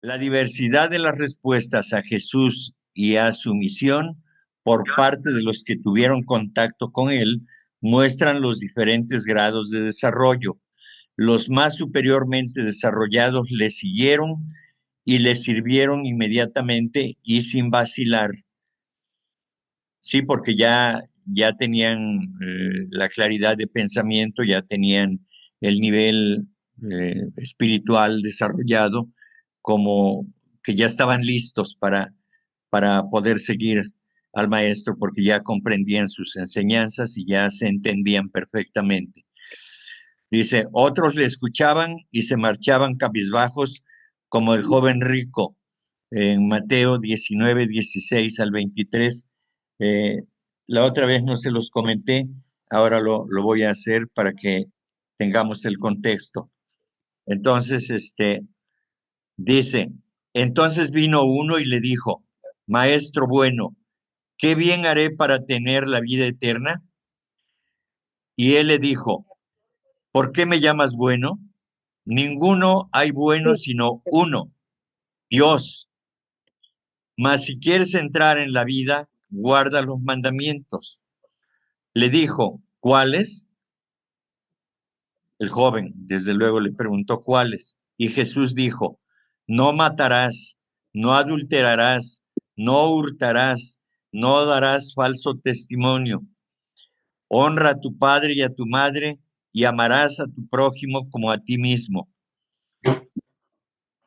La diversidad de las respuestas a Jesús y a su misión por parte de los que tuvieron contacto con él muestran los diferentes grados de desarrollo. Los más superiormente desarrollados le siguieron y le sirvieron inmediatamente y sin vacilar. Sí, porque ya tenían la claridad de pensamiento, ya tenían el nivel espiritual desarrollado, como que ya estaban listos para poder seguir al maestro, porque ya comprendían sus enseñanzas y ya se entendían perfectamente. Dice, otros le escuchaban y se marchaban cabizbajos como el joven rico en Mateo 19, 16 al 23. Eh, la otra vez no se los comenté, ahora lo voy a hacer para que tengamos el contexto. Entonces, dice, entonces vino uno y le dijo, Maestro bueno, ¿qué bien haré para tener la vida eterna? Y él le dijo, ¿por qué me llamas bueno? Ninguno hay bueno sino uno, Dios. Mas si quieres entrar en la vida, guarda los mandamientos. Le dijo, ¿cuáles? El joven, desde luego, le preguntó cuáles. Y Jesús dijo, no matarás, no adulterarás, no hurtarás, no darás falso testimonio. Honra a tu padre y a tu madre y amarás a tu prójimo como a ti mismo.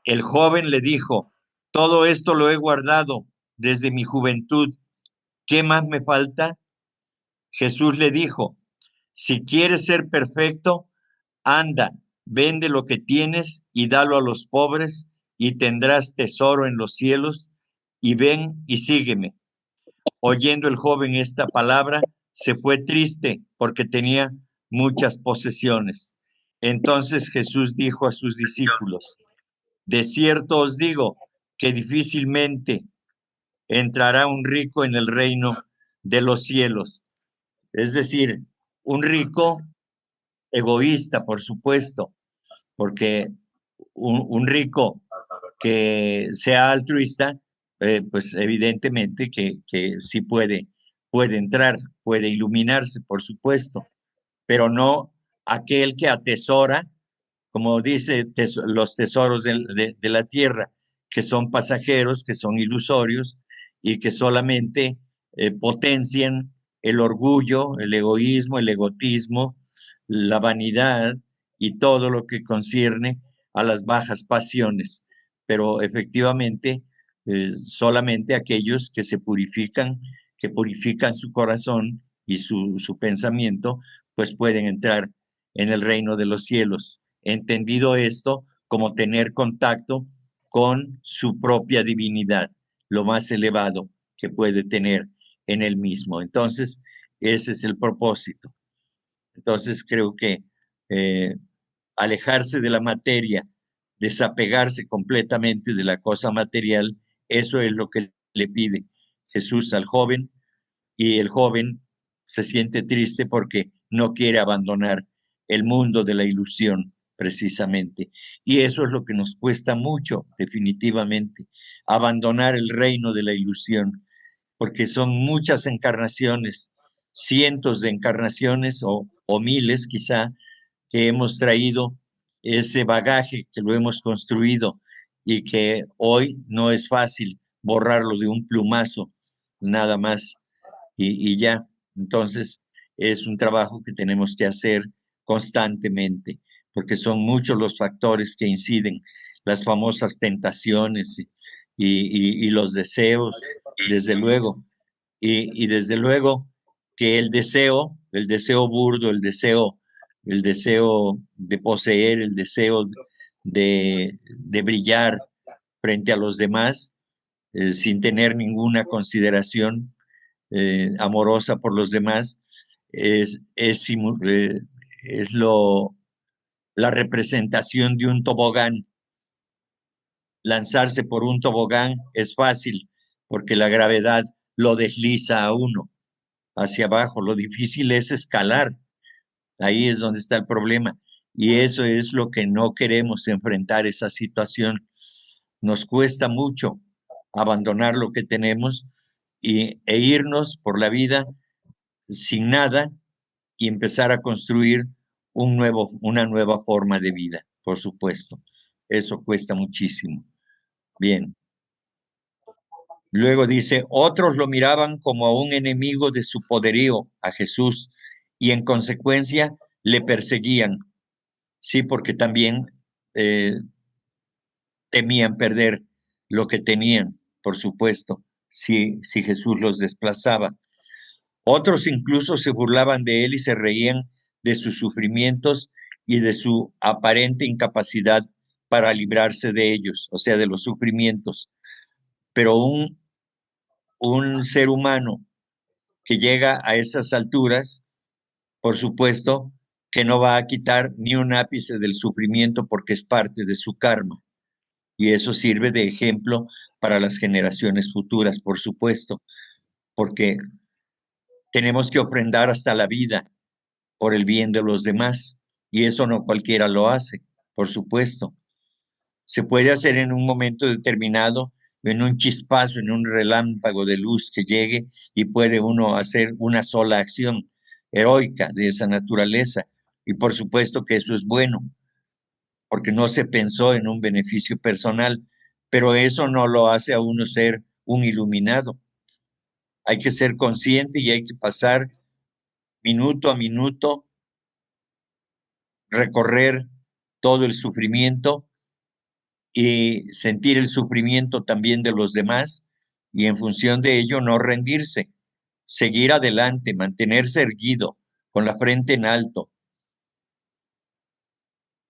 El joven le dijo, todo esto lo he guardado desde mi juventud. ¿Qué más me falta? Jesús le dijo, si quieres ser perfecto, anda, vende lo que tienes y dalo a los pobres y tendrás tesoro en los cielos, y ven y sígueme. Oyendo el joven esta palabra, se fue triste porque tenía muchas posesiones. Entonces Jesús dijo a sus discípulos, de cierto os digo que difícilmente entrará un rico en el reino de los cielos. Es decir, un rico egoísta, por supuesto, porque un rico que sea altruista, pues evidentemente que sí puede entrar, puede iluminarse, por supuesto, pero no aquel que atesora, como dice, los tesoros de la tierra, que son pasajeros, que son ilusorios y que solamente potencian el orgullo, el egoísmo, el egotismo, la vanidad y todo lo que concierne a las bajas pasiones. Pero efectivamente, solamente aquellos que se purifican, que purifican su corazón y su pensamiento, pues pueden entrar en el reino de los cielos. Entendido esto como tener contacto con su propia divinidad, lo más elevado que puede tener en él mismo. Entonces, ese es el propósito. Entonces, creo que eh, alejarse de la materia, desapegarse completamente de la cosa material, eso es lo que le pide Jesús al joven, y el joven se siente triste porque no quiere abandonar el mundo de la ilusión, precisamente. Y eso es lo que nos cuesta mucho, definitivamente, abandonar el reino de la ilusión, porque son muchas encarnaciones, cientos de encarnaciones o miles quizá, que hemos traído ese bagaje, que lo hemos construido y que hoy no es fácil borrarlo de un plumazo, nada más y ya. Entonces, es un trabajo que tenemos que hacer constantemente, porque son muchos los factores que inciden, las famosas tentaciones y los deseos, desde luego. Y desde luego que el deseo burdo, el deseo de poseer, el deseo de brillar frente a los demás, sin tener ninguna consideración amorosa por los demás, es la representación de un tobogán. Lanzarse por un tobogán es fácil porque la gravedad lo desliza a uno hacia abajo. Lo difícil es escalar. Ahí es donde está el problema. Y eso es lo que no queremos enfrentar, esa situación. nos cuesta mucho abandonar lo que tenemos e irnos por la vida sin nada y empezar a construir una nueva forma de vida, por supuesto. Eso cuesta muchísimo. Bien. Luego dice, otros lo miraban como a un enemigo de su poderío, a Jesús, y en consecuencia le perseguían. Sí, porque también eh, temían perder lo que tenían, por supuesto, si Jesús los desplazaba. Otros incluso se burlaban de él y se reían de sus sufrimientos y de su aparente incapacidad para librarse de ellos, o sea, de los sufrimientos. Pero un ser humano que llega a esas alturas, por supuesto, que no va a quitar ni un ápice del sufrimiento porque es parte de su karma. Y eso sirve de ejemplo para las generaciones futuras, por supuesto, porque tenemos que ofrendar hasta la vida por el bien de los demás. Y eso no cualquiera lo hace, por supuesto. Se puede hacer en un momento determinado, en un chispazo, en un relámpago de luz que llegue y puede uno hacer una sola acción heroica de esa naturaleza. Y por supuesto que eso es bueno, porque no se pensó en un beneficio personal, pero eso no lo hace a uno ser un iluminado. Hay que ser consciente y hay que pasar minuto a minuto, recorrer todo el sufrimiento y sentir el sufrimiento también de los demás y en función de ello no rendirse, seguir adelante, mantenerse erguido, con la frente en alto,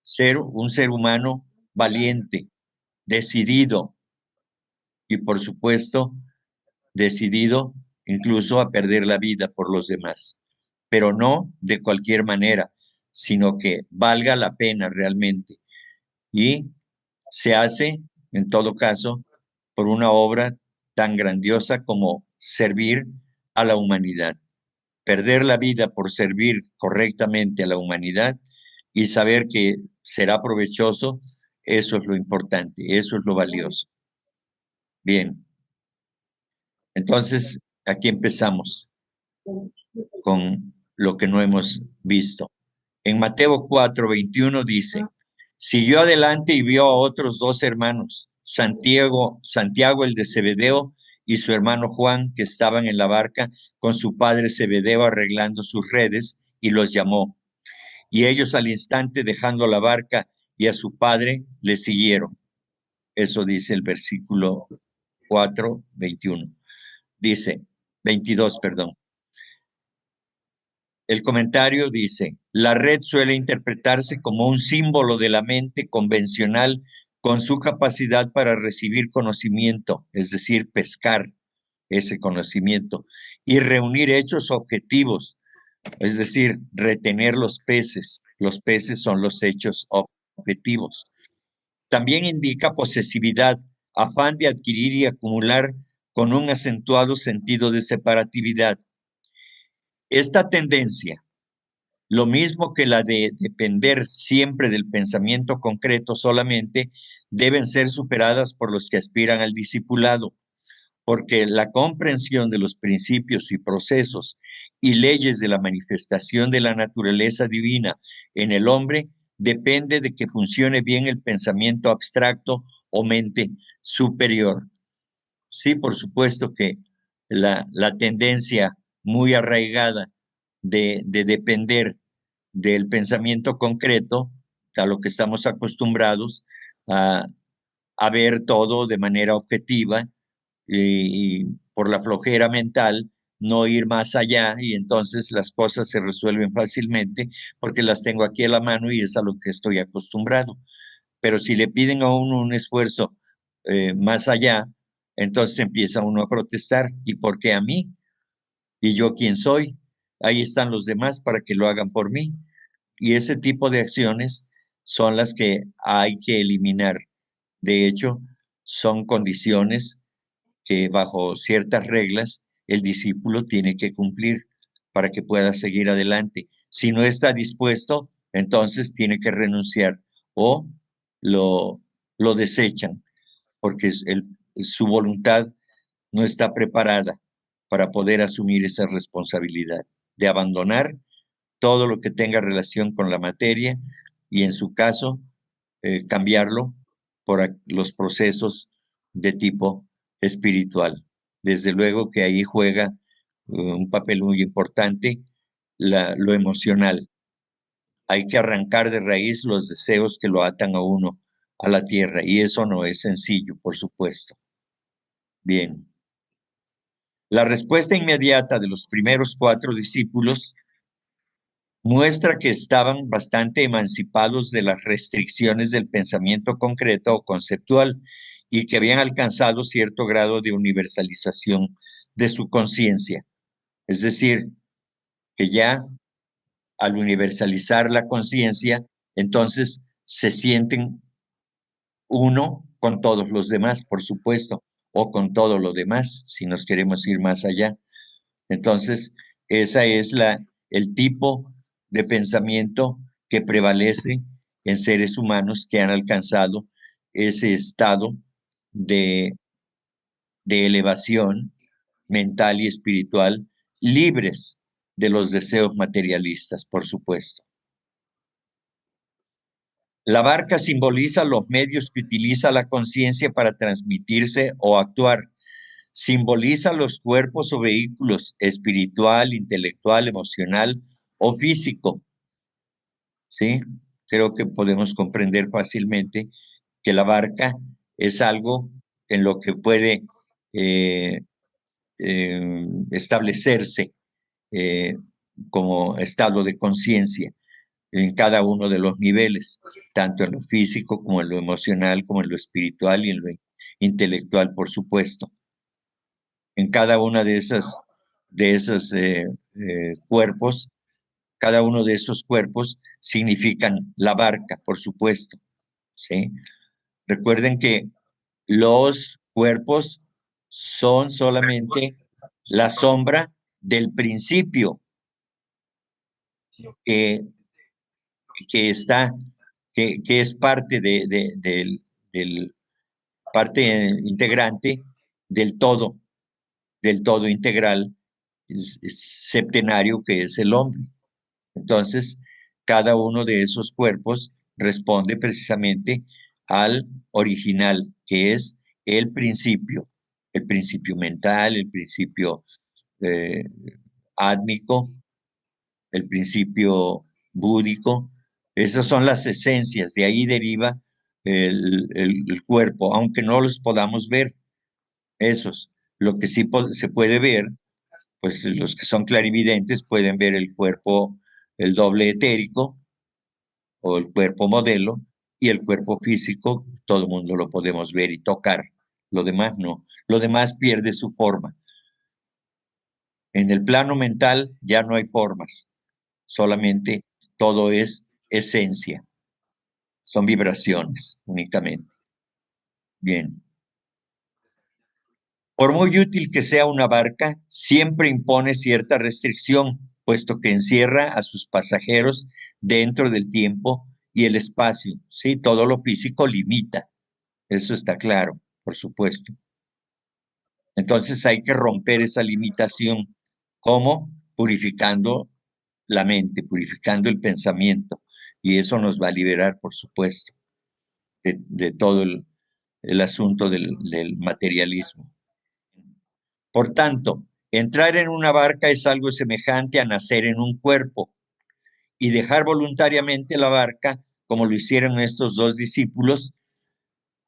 ser un ser humano valiente, decidido y por supuesto decidido incluso a perder la vida por los demás, pero no de cualquier manera, sino que valga la pena realmente. Y se hace, en todo caso, por una obra tan grandiosa como servir a la humanidad. Perder la vida por servir correctamente a la humanidad y saber que será provechoso, eso es lo importante, eso es lo valioso. Bien, entonces aquí empezamos con lo que no hemos visto. En Mateo 4:21 dice, siguió adelante y vio a otros dos hermanos, Santiago el de Zebedeo y su hermano Juan, que estaban en la barca con su padre Zebedeo arreglando sus redes, y los llamó. Y ellos al instante, dejando la barca y a su padre, le siguieron. Eso dice el versículo 4:21. Dice, 22, perdón. El comentario dice, la red suele interpretarse como un símbolo de la mente convencional con su capacidad para recibir conocimiento, es decir, pescar ese conocimiento y reunir hechos objetivos, es decir, retener los peces. Los peces son los hechos objetivos. También indica posesividad, afán de adquirir y acumular con un acentuado sentido de separatividad. Esta tendencia, lo mismo que la de depender siempre del pensamiento concreto solamente, deben ser superadas por los que aspiran al discipulado, porque la comprensión de los principios y procesos y leyes de la manifestación de la naturaleza divina en el hombre depende de que funcione bien el pensamiento abstracto o mente superior. Sí, por supuesto que la tendencia muy arraigada de depender del pensamiento concreto, a lo que estamos acostumbrados a ver todo de manera objetiva y por la flojera mental no ir más allá y entonces las cosas se resuelven fácilmente porque las tengo aquí a la mano y es a lo que estoy acostumbrado. Pero si le piden a uno un esfuerzo más allá, entonces empieza uno a protestar. ¿Y por qué a mí? ¿Y yo quién soy? Ahí están los demás para que lo hagan por mí. Y ese tipo de acciones son las que hay que eliminar. De hecho, son condiciones que bajo ciertas reglas el discípulo tiene que cumplir para que pueda seguir adelante. Si no está dispuesto, entonces tiene que renunciar o lo desechan. porque su voluntad no está preparada para poder asumir esa responsabilidad de abandonar todo lo que tenga relación con la materia y en su caso cambiarlo por los procesos de tipo espiritual. Desde luego que ahí juega un papel muy importante lo emocional. Hay que arrancar de raíz los deseos que lo atan a uno a la tierra y eso no es sencillo, por supuesto. Bien. La respuesta inmediata de los primeros 4 discípulos muestra que estaban bastante emancipados de las restricciones del pensamiento concreto o conceptual y que habían alcanzado cierto grado de universalización de su conciencia. Es decir, que ya al universalizar la conciencia, entonces se sienten uno con todos los demás, por supuesto, o con todo lo demás, si nos queremos ir más allá. Entonces, esa es el tipo de pensamiento que prevalece en seres humanos que han alcanzado ese estado de, de elevación mental y espiritual, libres de los deseos materialistas, por supuesto. La barca simboliza los medios que utiliza la conciencia para transmitirse o actuar. Simboliza los cuerpos o vehículos espiritual, intelectual, emocional o físico. ¿Sí? Creo que podemos comprender fácilmente que la barca es algo en lo que puede establecerse como estado de conciencia en cada uno de los niveles, tanto en lo físico como en lo emocional, como en lo espiritual y en lo intelectual, por supuesto. En cada una de esos cuerpos, cada uno de esos cuerpos significan la barca, por supuesto, ¿sí? Recuerden que los cuerpos son solamente la sombra del principio que, que es parte del parte integrante del todo integral septenario que es el hombre. Entonces, cada uno de esos cuerpos responde precisamente al original, que es el principio mental, el principio eh, átmico, el principio búdico. Esas son las esencias, de ahí deriva el cuerpo, aunque no los podamos ver, esos. Lo que sí se puede ver, pues los que son clarividentes pueden ver el cuerpo, el doble etérico o el cuerpo modelo y el cuerpo físico, todo el mundo lo podemos ver y tocar. Lo demás no. Lo demás pierde su forma. En el plano mental ya no hay formas, solamente todo es esencia. Son vibraciones únicamente. Bien. Por muy útil que sea una barca, siempre impone cierta restricción, puesto que encierra a sus pasajeros dentro del tiempo y el espacio. Sí, todo lo físico limita. Eso está claro, por supuesto. Entonces hay que romper esa limitación. ¿Cómo? Purificando la mente, purificando el pensamiento. Y eso nos va a liberar, por supuesto, de todo el asunto del materialismo. Por tanto, entrar en una barca es algo semejante a nacer en un cuerpo y dejar voluntariamente la barca, como lo hicieron estos 2 discípulos,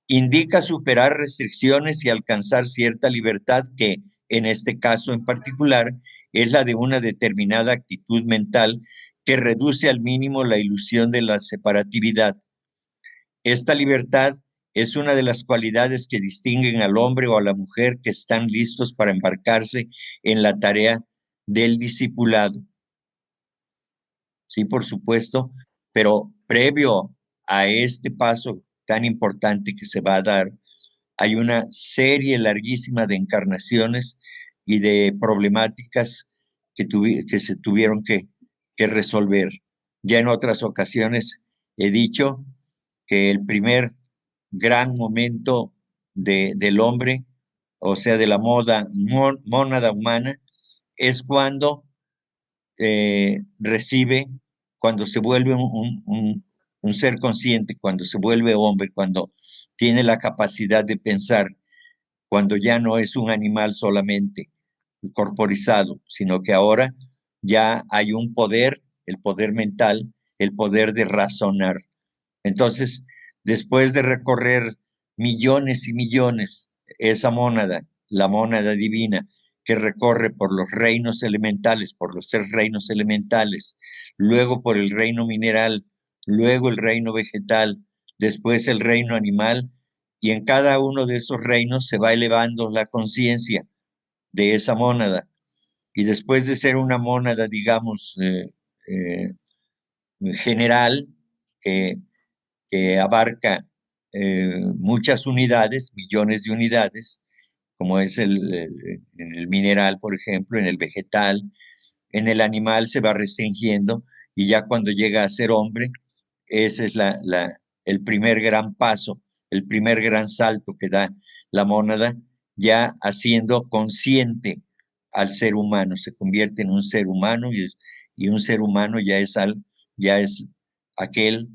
indica superar restricciones y alcanzar cierta libertad que, en este caso en particular, es la de una determinada actitud mental que reduce al mínimo la ilusión de la separatividad. Esta libertad es una de las cualidades que distinguen al hombre o a la mujer que están listos para embarcarse en la tarea del discipulado. Sí, por supuesto, pero previo a este paso tan importante que se va a dar, hay una serie larguísima de encarnaciones y de problemáticas que se tuvieron que resolver. Ya en otras ocasiones he dicho que el primer gran momento del hombre, o sea, de la mónada humana, es cuando recibe, cuando se vuelve un ser consciente, cuando se vuelve hombre, cuando tiene la capacidad de pensar, cuando ya no es un animal solamente corporizado, sino que ahora ya hay un poder, el poder mental, el poder de razonar. Entonces, después de recorrer millones y millones, esa mónada, la mónada divina, que recorre por los reinos elementales, por los tres reinos elementales, luego por el reino mineral, luego el reino vegetal, después el reino animal, y en cada uno de esos reinos se va elevando la conciencia de esa mónada. Y después de ser una mónada, digamos, eh, general, eh, que abarca muchas unidades, millones de unidades, como es en el mineral, por ejemplo, en el vegetal, en el animal se va restringiendo y ya cuando llega a ser hombre, ese es el primer gran paso, el primer gran salto que da la mónada, ya haciendo consciente al ser humano, se convierte en un ser humano y un ser humano ya es aquel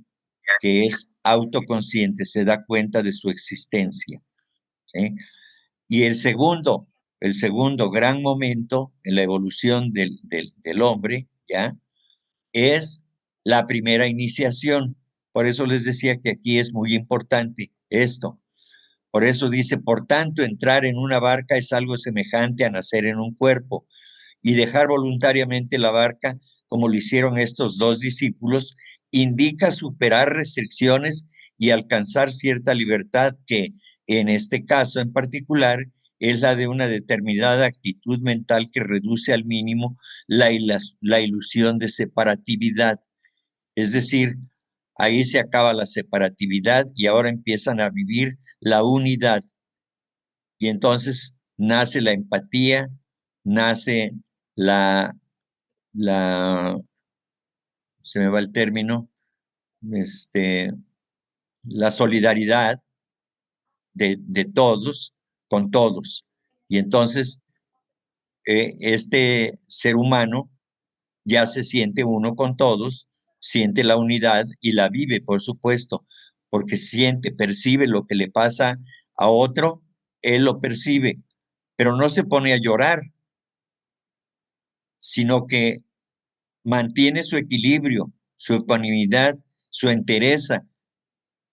que es autoconsciente, se da cuenta de su existencia. ¿Sí? Y el segundo gran momento en la evolución del hombre, ¿ya? Es la primera iniciación. Por eso les decía que aquí es muy importante esto. Por eso dice, por tanto, entrar en una barca es algo semejante a nacer en un cuerpo y dejar voluntariamente la barca, como lo hicieron estos dos discípulos, indica superar restricciones y alcanzar cierta libertad que, en este caso en particular, es la de una determinada actitud mental que reduce al mínimo la ilusión de separatividad. Es decir, ahí se acaba la separatividad y ahora empiezan a vivir la unidad. Y entonces nace la empatía, nace la, la, se me va el término, este, la solidaridad de todos con todos. Y entonces este ser humano ya se siente uno con todos, siente la unidad y la vive, por supuesto, porque siente, percibe lo que le pasa a otro, él lo percibe, pero no se pone a llorar, sino que mantiene su equilibrio, su ecuanimidad, su entereza,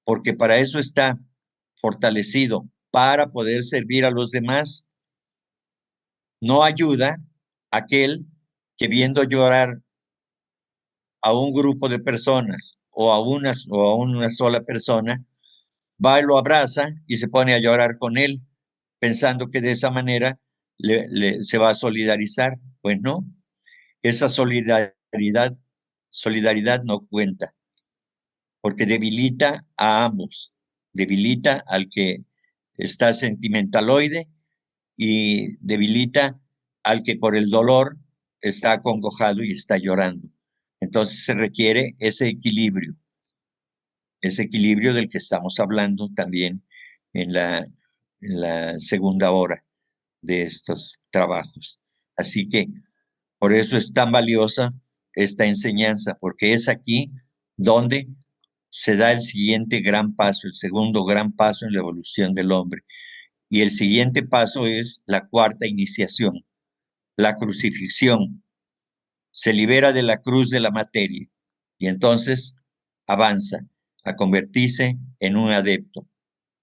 porque para eso está fortalecido, para poder servir a los demás. No ayuda aquel que viendo llorar a un grupo de personas o a una sola persona, va y lo abraza y se pone a llorar con él, pensando que de esa manera se va a solidarizar. Pues no, esa solidaridad no cuenta, porque debilita a ambos, debilita al que está sentimentaloide y debilita al que por el dolor está acongojado y está llorando. Entonces se requiere ese equilibrio del que estamos hablando también en la segunda hora de estos trabajos. Así que por eso es tan valiosa esta enseñanza, porque es aquí donde se da el siguiente gran paso, el segundo gran paso en la evolución del hombre. Y el siguiente paso es la cuarta iniciación, la crucifixión. Se libera de la cruz de la materia y entonces avanza a convertirse en un adepto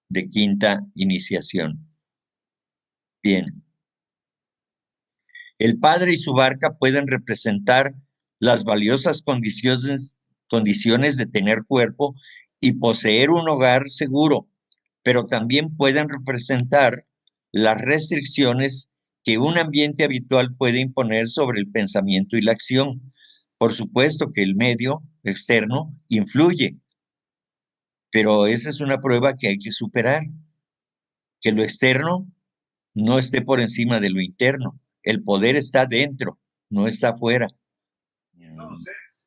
de quinta iniciación. Bien, el Padre y su barca pueden representar las valiosas condiciones de tener cuerpo y poseer un hogar seguro, pero también pueden representar las restricciones que un ambiente habitual puede imponer sobre el pensamiento y la acción. Por supuesto que el medio externo influye, pero esa es una prueba que hay que superar, que lo externo no esté por encima de lo interno. El poder está dentro, no está afuera.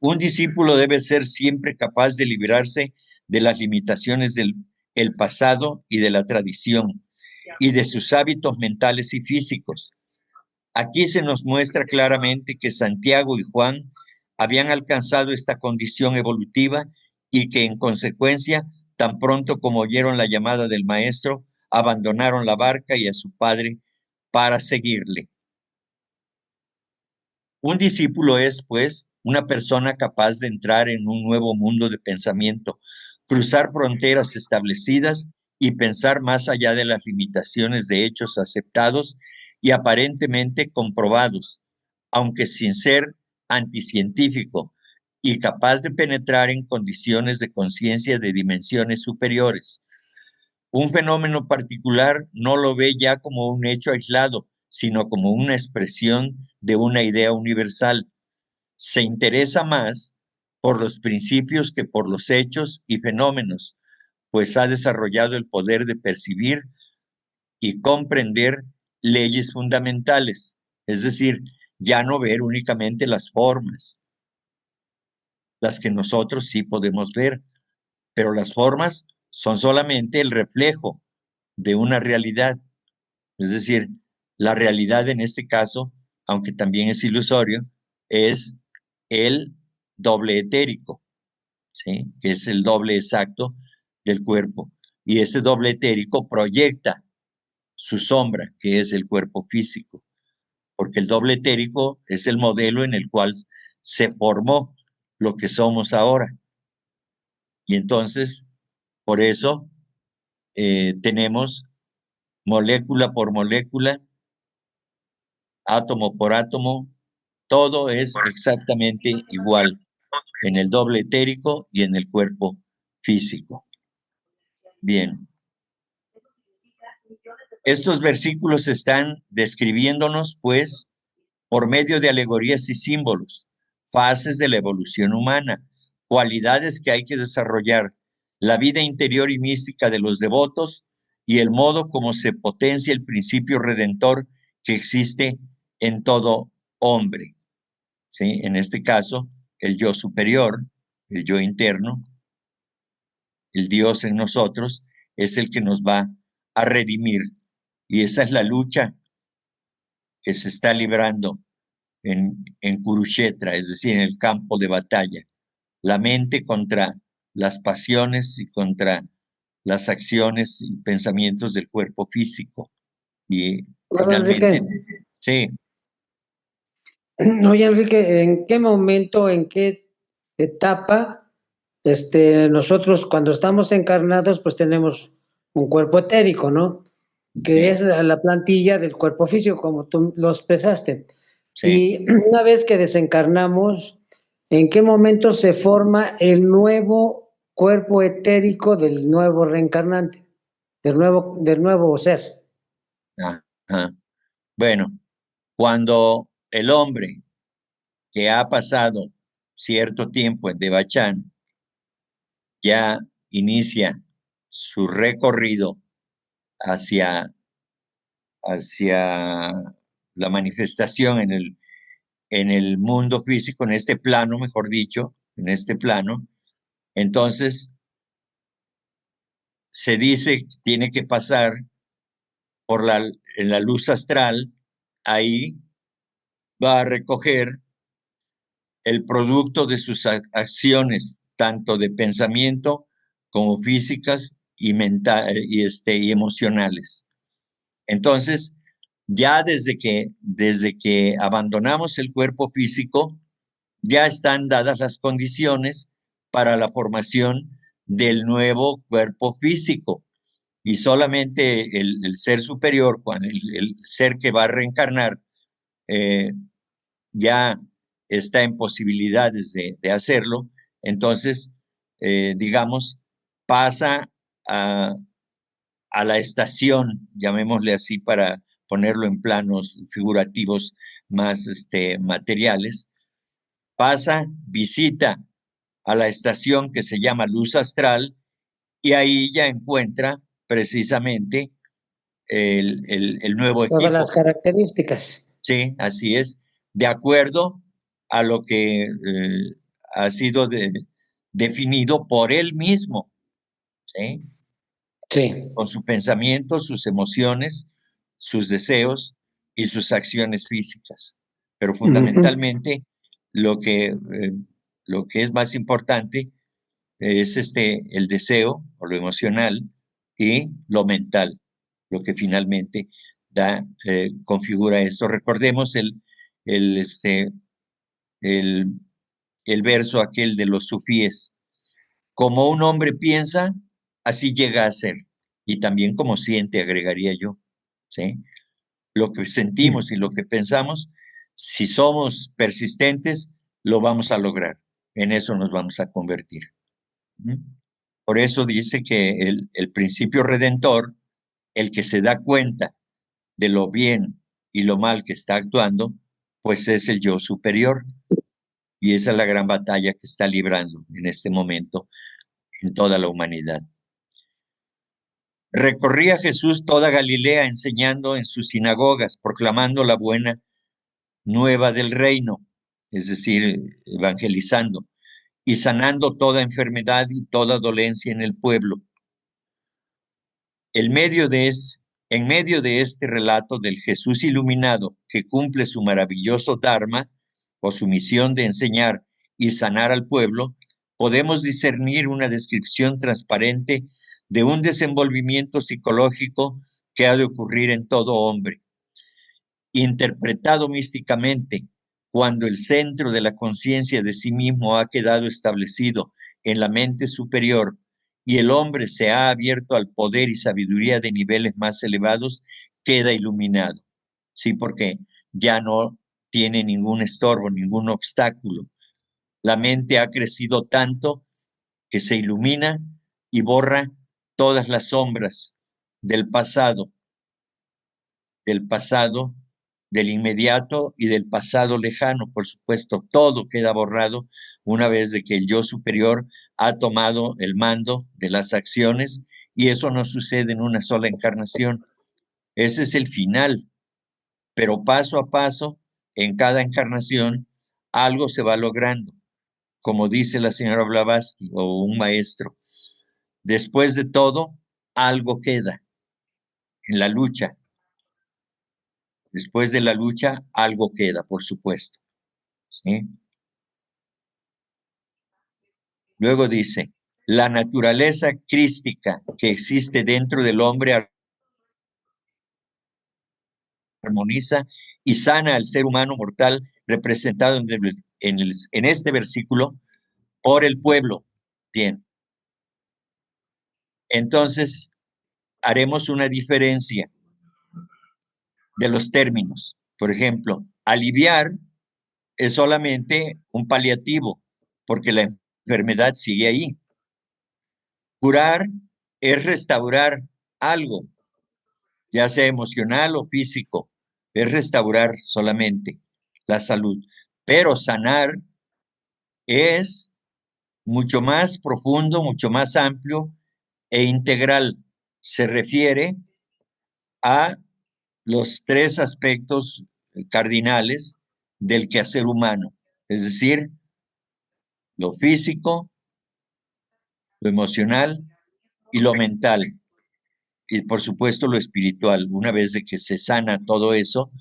Un discípulo debe ser siempre capaz de librarse de las limitaciones del el pasado y de la tradición, y de sus hábitos mentales y físicos. Aquí se nos muestra claramente que Santiago y Juan habían alcanzado esta condición evolutiva y que en consecuencia, tan pronto como oyeron la llamada del maestro, abandonaron la barca y a su padre para seguirle. Un discípulo es, pues, una persona capaz de entrar en un nuevo mundo de pensamiento, cruzar fronteras establecidas y pensar más allá de las limitaciones de hechos aceptados y aparentemente comprobados, aunque sin ser anticientífico, y capaz de penetrar en condiciones de conciencia de dimensiones superiores. Un fenómeno particular no lo ve ya como un hecho aislado, sino como una expresión de una idea universal. Se interesa más por los principios que por los hechos y fenómenos, pues ha desarrollado el poder de percibir y comprender leyes fundamentales, es decir, ya no ver únicamente las formas, las que nosotros sí podemos ver, pero las formas son solamente el reflejo de una realidad. Es decir, la realidad en este caso, aunque también es ilusorio, es el doble etérico, ¿sí? Que es el doble exacto del cuerpo. Y ese doble etérico proyecta su sombra, que es el cuerpo físico, porque el doble etérico es el modelo en el cual se formó lo que somos ahora. Y entonces, por eso tenemos molécula por molécula, átomo por átomo, todo es exactamente igual en el doble etérico y en el cuerpo físico. Bien. Estos versículos están describiéndonos, pues, por medio de alegorías y símbolos, fases de la evolución humana, cualidades que hay que desarrollar, la vida interior y mística de los devotos y el modo como se potencia el principio redentor que existe en todo hombre. ¿Sí? En este caso, el yo superior, el yo interno, el Dios en nosotros, es el que nos va a redimir. Y esa es la lucha que se está librando en Kurukshetra, es decir, en el campo de batalla. La mente contra las pasiones y contra las acciones y pensamientos del cuerpo físico. Y Bueno, finalmente, Enrique, sí, oye, Enrique, ¿en qué momento, en qué etapa, nosotros cuando estamos encarnados, pues tenemos un cuerpo etérico, ¿no? Que sí, es la plantilla del cuerpo físico, como tú lo expresaste. sí. Y una vez que desencarnamos, ¿en qué momento se forma el nuevo cuerpo etérico del nuevo reencarnante, del nuevo ser? Ajá. Bueno, cuando el hombre que ha pasado cierto tiempo en Devachan ya inicia su recorrido hacia, hacia la manifestación en el mundo físico, en este plano, mejor dicho, en este plano, entonces se dice que tiene que pasar por en la luz astral, ahí va a recoger el producto de sus acciones, tanto de pensamiento como físicas y, y emocionales. Entonces, ya desde que abandonamos el cuerpo físico, ya están dadas las condiciones para la formación del nuevo cuerpo físico. Y solamente el ser superior, cuando el ser que va a reencarnar, eh, ya está en posibilidades de hacerlo, entonces, digamos, pasa a, a la estación, llamémosle así para ponerlo en planos figurativos más materiales, pasa, visita a la estación que se llama luz astral y ahí ya encuentra precisamente el nuevo Todas las equipo. características. Sí, así es, de acuerdo a lo que ha sido definido por él mismo. ¿Sí? Sí. con su pensamiento, sus emociones, sus deseos y sus acciones físicas. Pero fundamentalmente lo que es más importante es el deseo o lo emocional y lo mental, lo que finalmente configura esto. Recordemos el, este, el, el verso aquel de los sufíes. Como un hombre piensa, así llega a ser. Y también como siente, agregaría yo. ¿Sí? Lo que sentimos y lo que pensamos, si somos persistentes, lo vamos a lograr. En eso nos vamos a convertir. Por eso dice que el principio redentor, el que se da cuenta de lo bien y lo mal que está actuando, pues es el yo superior. Y esa es la gran batalla que está librando en este momento en toda la humanidad. Recorría Jesús toda Galilea enseñando en sus sinagogas, proclamando la buena nueva del reino, es decir, evangelizando, y sanando toda enfermedad y toda dolencia en el pueblo. En medio de este relato del Jesús iluminado que cumple su maravilloso dharma o su misión de enseñar y sanar al pueblo, podemos discernir una descripción transparente de un desenvolvimiento psicológico que ha de ocurrir en todo hombre. Interpretado místicamente, cuando el centro de la conciencia de sí mismo ha quedado establecido en la mente superior y el hombre se ha abierto al poder y sabiduría de niveles más elevados, queda iluminado. Sí, porque ya no tiene ningún estorbo, ningún obstáculo. La mente ha crecido tanto que se ilumina y borra todas las sombras del pasado, del inmediato y del pasado lejano, por supuesto. Todo queda borrado una vez de que el yo superior ha tomado el mando de las acciones, y eso no sucede en una sola encarnación. Ese es el final, pero paso a paso, en cada encarnación, algo se va logrando. Como dice la señora Blavatsky o un maestro, después de todo, algo queda en la lucha. Después de la lucha, algo queda, por supuesto. ¿Sí? Luego dice, la naturaleza crística que existe dentro del hombre armoniza y sana al ser humano mortal representado en este versículo por el pueblo. Bien, entonces haremos una diferencia de los términos. Por ejemplo, aliviar es solamente un paliativo, porque la enfermedad sigue ahí. Curar es restaurar algo, ya sea emocional o físico, es restaurar solamente la salud. Pero sanar es mucho más profundo, mucho más amplio e integral. Se refiere a los tres aspectos cardinales del quehacer humano, es decir, lo físico, lo emocional y lo mental. Y por supuesto lo espiritual. Una vez de que se sana todo eso,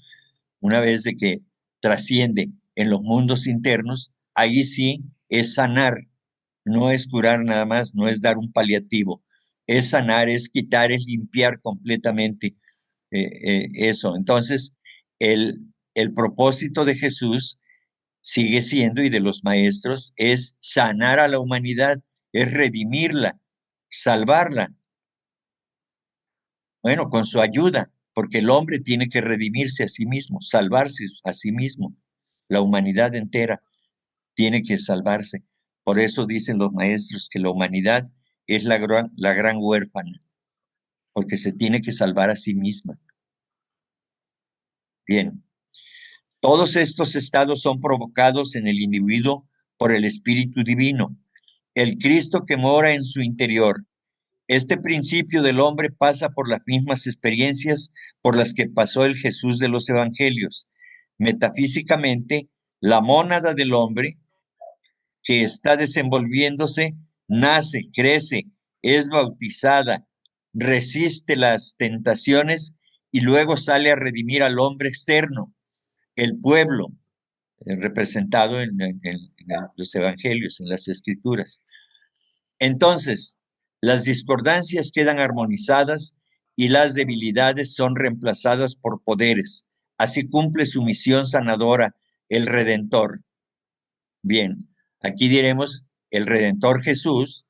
una vez de que trasciende en los mundos internos, ahí sí es sanar, no es curar nada más, no es dar un paliativo, es sanar, es quitar, es limpiar completamente eso. Entonces, el propósito de Jesús sigue siendo, y de los maestros, es sanar a la humanidad, es redimirla, salvarla. Bueno, con su ayuda, porque el hombre tiene que redimirse a sí mismo, salvarse a sí mismo. La humanidad entera tiene que salvarse. Por eso dicen los maestros que la humanidad es la gran huérfana, porque se tiene que salvar a sí misma. Bien, todos estos estados son provocados en el individuo por el Espíritu Divino, el Cristo que mora en su interior. Este principio del hombre pasa por las mismas experiencias por las que pasó el Jesús de los Evangelios. Metafísicamente, la mónada del hombre que está desenvolviéndose nace, crece, es bautizada, resiste las tentaciones y luego sale a redimir al hombre externo, el pueblo, representado en los evangelios, en las escrituras. Entonces, las discordancias quedan armonizadas y las debilidades son reemplazadas por poderes. Así cumple su misión sanadora el Redentor. Bien, aquí diremos el Redentor Jesús,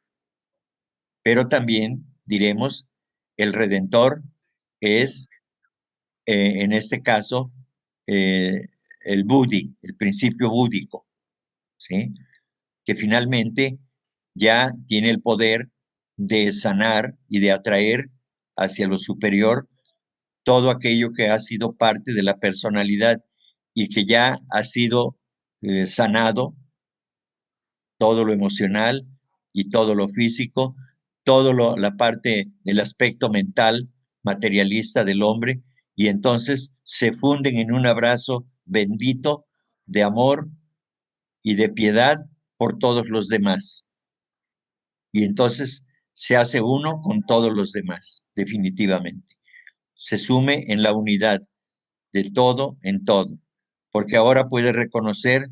pero también diremos el Redentor es, en este caso, el Budi, el principio búdico, ¿sí? Que finalmente ya tiene el poder de sanar y de atraer hacia lo superior todo aquello que ha sido parte de la personalidad y que ya ha sido sanado, todo lo emocional y todo lo físico, la parte del aspecto mental, materialista del hombre, y entonces se funden en un abrazo bendito de amor y de piedad por todos los demás. Y entonces se hace uno con todos los demás, definitivamente. Se sume en la unidad del todo en todo, porque ahora puede reconocer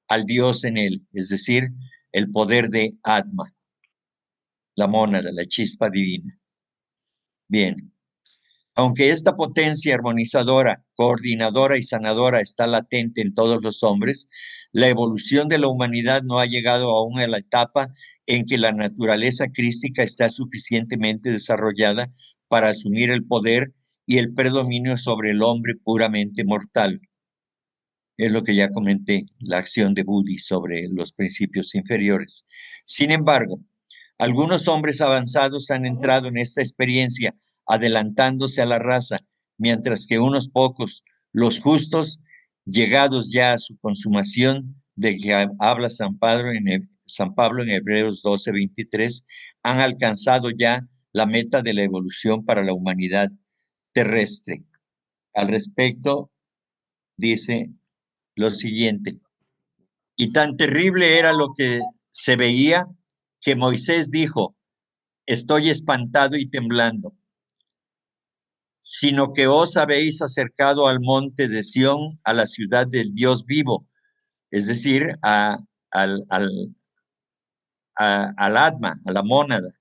al Dios en él, es decir, el poder de Atma, la mónada, la chispa divina. Bien, aunque esta potencia armonizadora, coordinadora y sanadora está latente en todos los hombres, la evolución de la humanidad no ha llegado aún a la etapa en que la naturaleza crística está suficientemente desarrollada para asumir el poder y el predominio sobre el hombre puramente mortal. Es lo que ya comenté, la acción de Budi sobre los principios inferiores. Sin embargo, algunos hombres avanzados han entrado en esta experiencia adelantándose a la raza, mientras que unos pocos, los justos, llegados ya a su consumación, de que habla San Pablo en Hebreos 12:23, han alcanzado ya la meta de la evolución para la humanidad terrestre. Al respecto, dice lo siguiente: y tan terrible era lo que se veía que Moisés dijo: estoy espantado y temblando, sino que os habéis acercado al monte de Sión, a la ciudad del Dios vivo, es decir, al Atma, a la mónada.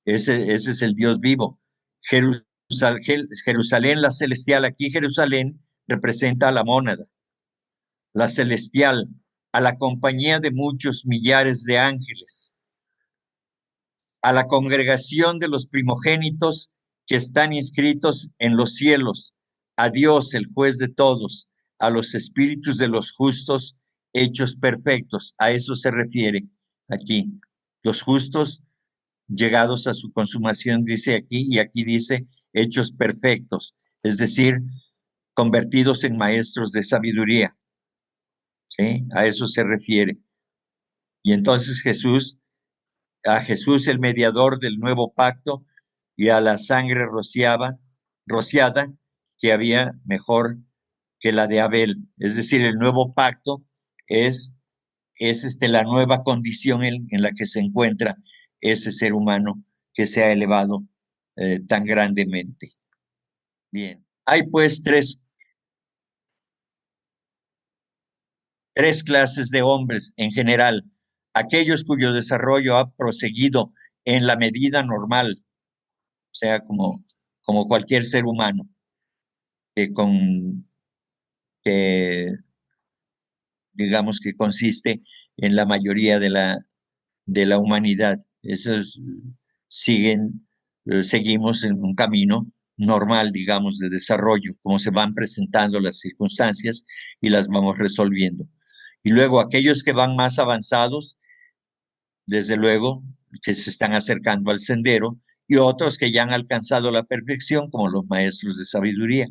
Ese es el Dios vivo. Jerusalén, la celestial, aquí Jerusalén representa a la mónada. La celestial, a la compañía de muchos millares de ángeles, a la congregación de los primogénitos que están inscritos en los cielos, a Dios, el juez de todos, a los espíritus de los justos hechos perfectos. A eso se refiere aquí. Los justos llegados a su consumación, dice aquí, y aquí dice hechos perfectos, es decir, convertidos en maestros de sabiduría. ¿Sí? A eso se refiere. Y entonces a Jesús el mediador del nuevo pacto, y a la sangre rociada que había mejor que la de Abel. Es decir, el nuevo pacto es la nueva condición en la que se encuentra ese ser humano que se ha elevado tan grandemente. Bien, hay pues tres clases de hombres en general: aquellos cuyo desarrollo ha proseguido en la medida normal, o sea, como cualquier ser humano, que digamos que consiste en la mayoría de la humanidad. Esos seguimos en un camino normal, digamos, de desarrollo, como se van presentando las circunstancias y las vamos resolviendo. Y luego aquellos que van más avanzados, desde luego, que se están acercando al sendero, y otros que ya han alcanzado la perfección, como los maestros de sabiduría.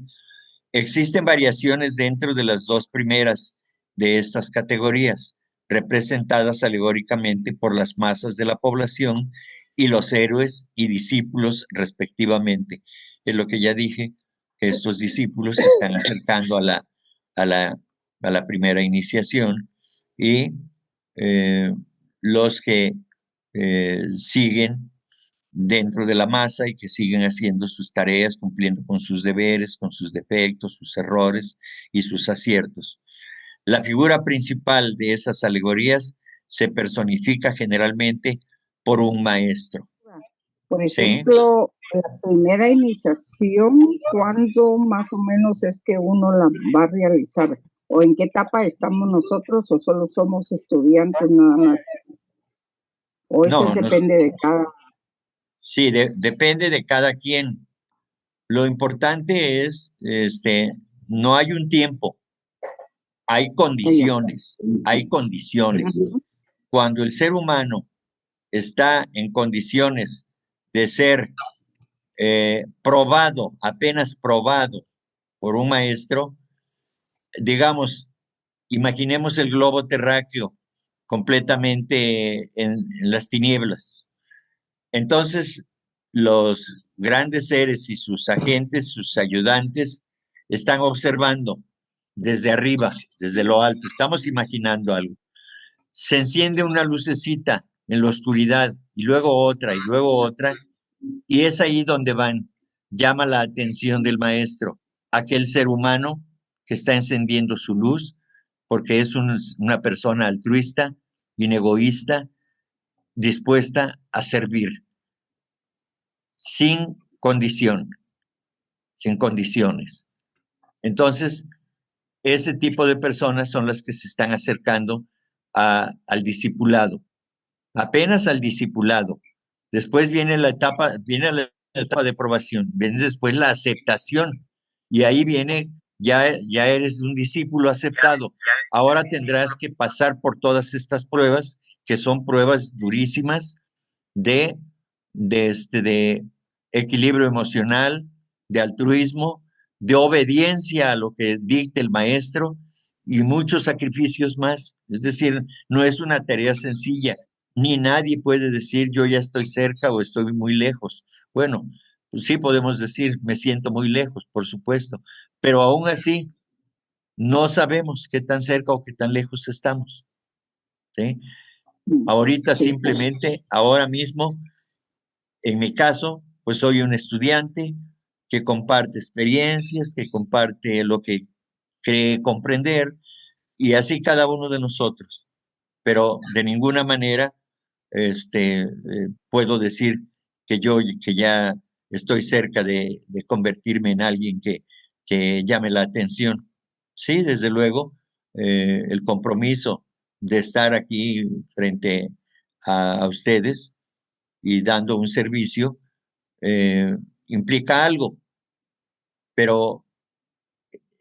Existen variaciones dentro de las dos primeras de estas categorías, representadas alegóricamente por las masas de la población y los héroes y discípulos respectivamente. Es lo que ya dije, que estos discípulos se están acercando a la primera iniciación, y los que siguen dentro de la masa y que siguen haciendo sus tareas, cumpliendo con sus deberes, con sus defectos, sus errores y sus aciertos. La figura principal de esas alegorías se personifica generalmente por un maestro. Por ¿Sí? ejemplo, la primera iniciación, ¿cuándo más o menos es que uno la va a realizar? ¿O en qué etapa estamos nosotros o solo somos estudiantes nada más? ¿O eso depende de cada? Sí, depende de cada quien. Lo importante es, no hay un tiempo, hay condiciones, hay condiciones. Cuando el ser humano está en condiciones de ser probado, apenas probado por un maestro, digamos, imaginemos el globo terráqueo completamente en las tinieblas. Entonces, los grandes seres y sus agentes, sus ayudantes, están observando desde arriba, desde lo alto. Estamos imaginando algo. Se enciende una lucecita en la oscuridad y luego otra y luego otra, y es ahí donde van. Llama la atención del maestro, aquel ser humano que está encendiendo su luz, porque es una persona altruista, inegoísta, dispuesta a servir, sin condición, sin condiciones. Entonces, ese tipo de personas son las que se están acercando al discipulado, apenas al discipulado. Después viene la etapa de aprobación, viene después la aceptación, y ahí viene, ya eres un discípulo aceptado. Ahora tendrás que pasar por todas estas pruebas, que son pruebas durísimas de equilibrio emocional, de altruismo, de obediencia a lo que dicte el maestro y muchos sacrificios más. Es decir, no es una tarea sencilla, ni nadie puede decir yo ya estoy cerca o estoy muy lejos. Bueno, pues sí podemos decir me siento muy lejos, por supuesto, pero aún así no sabemos qué tan cerca o qué tan lejos estamos. ¿Sí? Ahorita simplemente, ahora mismo, en mi caso, pues soy un estudiante que comparte experiencias, que comparte lo que cree comprender, y así cada uno de nosotros. Pero de ninguna manera puedo decir que ya estoy cerca de convertirme en alguien que llame la atención. Sí, desde luego, el compromiso de estar aquí frente a ustedes y dando un servicio implica algo, pero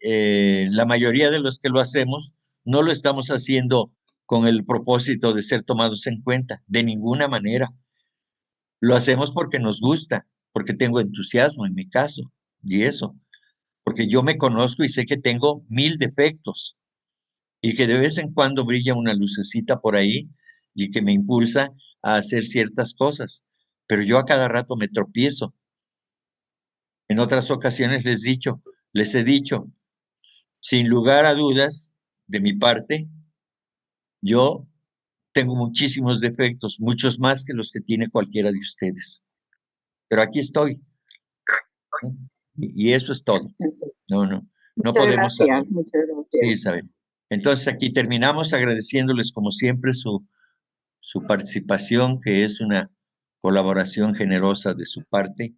la mayoría de los que lo hacemos no lo estamos haciendo con el propósito de ser tomados en cuenta, de ninguna manera. Lo hacemos porque nos gusta, porque tengo entusiasmo en mi caso, y eso, porque yo me conozco y sé que tengo 1000 defectos y que de vez en cuando brilla una lucecita por ahí y que me impulsa a hacer ciertas cosas, pero yo a cada rato me tropiezo. En otras ocasiones les he dicho, sin lugar a dudas, de mi parte, yo tengo muchísimos defectos, muchos más que los que tiene cualquiera de ustedes. Pero aquí estoy. Y eso es todo. No podemos saber. Muchas gracias. Sí, Isabel. Entonces aquí terminamos agradeciéndoles como siempre su participación, que es una colaboración generosa de su parte,